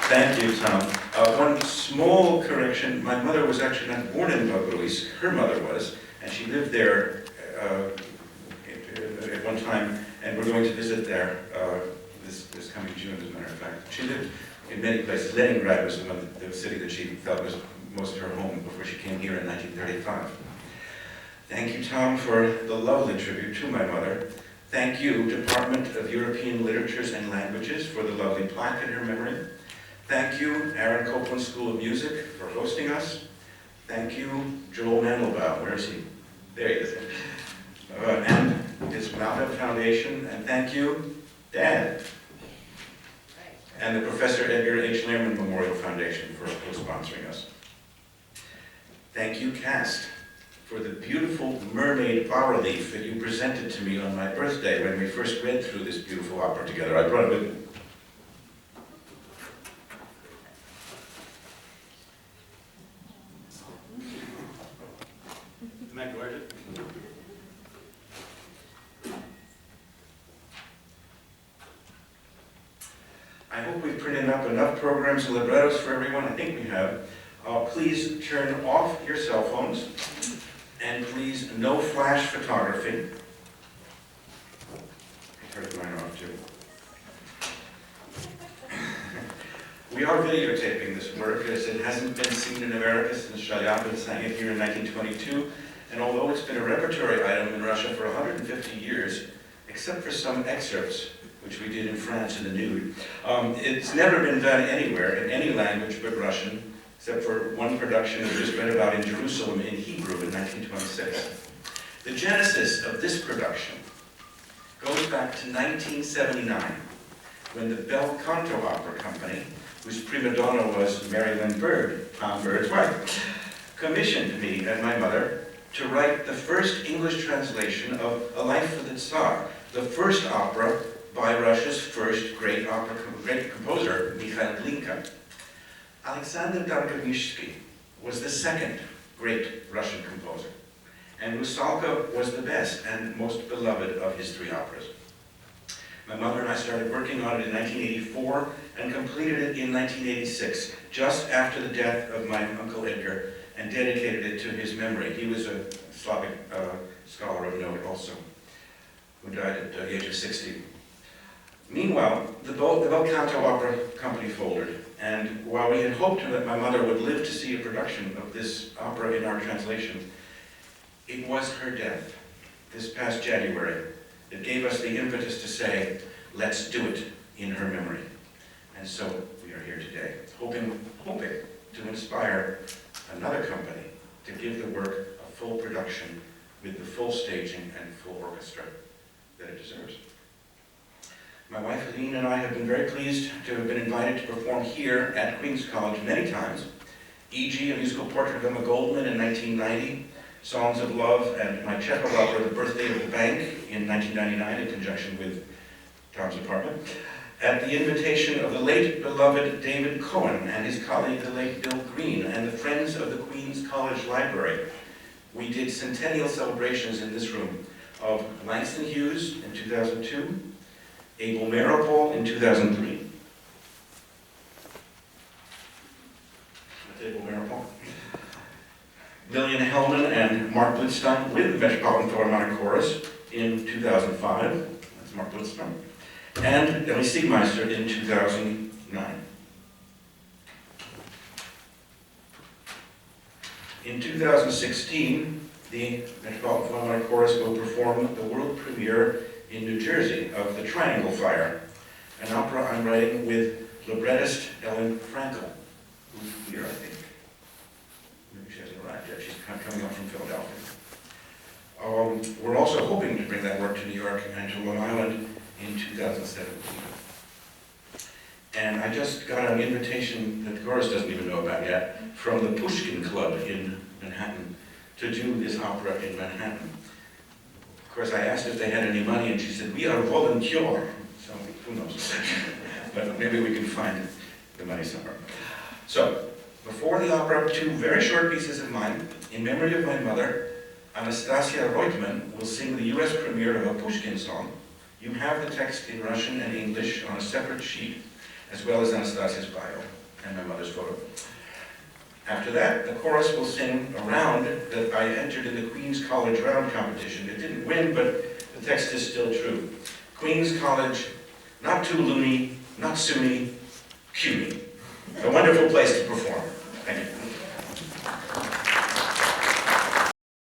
Thank you, Tom. One small correction. My mother was actually not born in Dargomyzhsky. Her mother was, and she lived there at one time, and we're going to visit there this coming June, as a matter of fact. She lived in many places. Leonard was the city that she felt was most of her home before she came here in 1935. Thank you, Tom, for the lovely tribute to my mother. Thank you, Department of European Literatures and Languages, for the lovely plaque in her memory. Thank you, Aaron Copland School of Music, for hosting us. Thank you, Joel Mandelbaum. Where is he? There he is. And his Malta Foundation. And thank you, Dad. And the Professor Edgar H. Lehrman Memorial Foundation for co-sponsoring us. Thank you, Cast, for the beautiful mermaid bas-relief that you presented to me on my birthday when we first read through this beautiful opera together. I brought it with me. Isn't that gorgeous? I hope we've printed up enough programs and librettos for everyone. I think we have. Please turn off your cell phones. And please, no flash photography. I turned mine off too. We are videotaping this work, as it hasn't been seen in America since Rusalka sang it here in 1922. And although it's been a repertory item in Russia for 150 years, except for some excerpts, which we did in France in the nude, it's never been done anywhere in any language but Russian, except for one production we just read about in Jerusalem in Hebrew in 1926. The genesis of this production goes back to 1979, when the Bel Canto Opera Company, whose prima donna was Mary Lynn Bird, Tom Bird's wife, commissioned me and my mother to write the first English translation of A Life for the Tsar, the first opera by Russia's first great composer, Mikhail Glinka. Alexander Dargomyzhsky was the second great Russian composer, and Rusalka was the best and most beloved of his three operas. My mother and I started working on it in 1984 and completed it in 1986, just after the death of my Uncle Edgar, and dedicated it to his memory. He was a Slavic scholar of note also, who died at the age of 60. Meanwhile, the Bel Canto Opera Company folded, and while we had hoped that my mother would live to see a production of this opera in our translation, it was her death this past January that gave us the impetus to say, let's do it in her memory. And so we are here today, hoping to inspire another company to give the work a full production with the full staging and full orchestra that it deserves. My wife, Aline, and I have been very pleased to have been invited to perform here at Queen's College many times, e.g. a musical portrait of Emma Goldman in 1990, Songs of Love, and my Chekhov opera, The Birthday of the Bank, in 1999 in conjunction with Tom's apartment, at the invitation of the late beloved David Cohen and his colleague, the late Bill Green, and the Friends of the Queen's College Library. We did centennial celebrations in this room of Langston Hughes in 2002, Abel Meeropol in 2003. That's Abel Meeropol. Lillian Hellman and Mark Blitzstein with the Metropolitan Philharmonic Chorus in 2005. That's Mark Blitzstein. And Ellie Siegmeister in 2009. In 2016, the Metropolitan Philharmonic Chorus will perform the world premiere in New Jersey of The Triangle Fire, an opera I'm writing with librettist Ellen Frankel, who's here, I think. Maybe she hasn't arrived yet. She's coming up from Philadelphia. We're also hoping to bring that work to New York and to Long Island in 2017. And I just got an invitation that the chorus doesn't even know about yet from the Pushkin Club in Manhattan to do this opera in Manhattan. Of course, I asked if they had any money, and she said, we are volunteer. So, who knows? But maybe we can find the money somewhere. So, before the opera, two very short pieces of mine. In memory of my mother, Anastasia Reutemann will sing the US premiere of a Pushkin song. You have the text in Russian and English on a separate sheet. as well as Anastasia's bio and my mother's photo. After that, the chorus will sing a round that I entered in the Queen's College round competition. It didn't win, but the text is still true. Queen's College, not too loony, not SUNY, CUNY. A wonderful place to perform.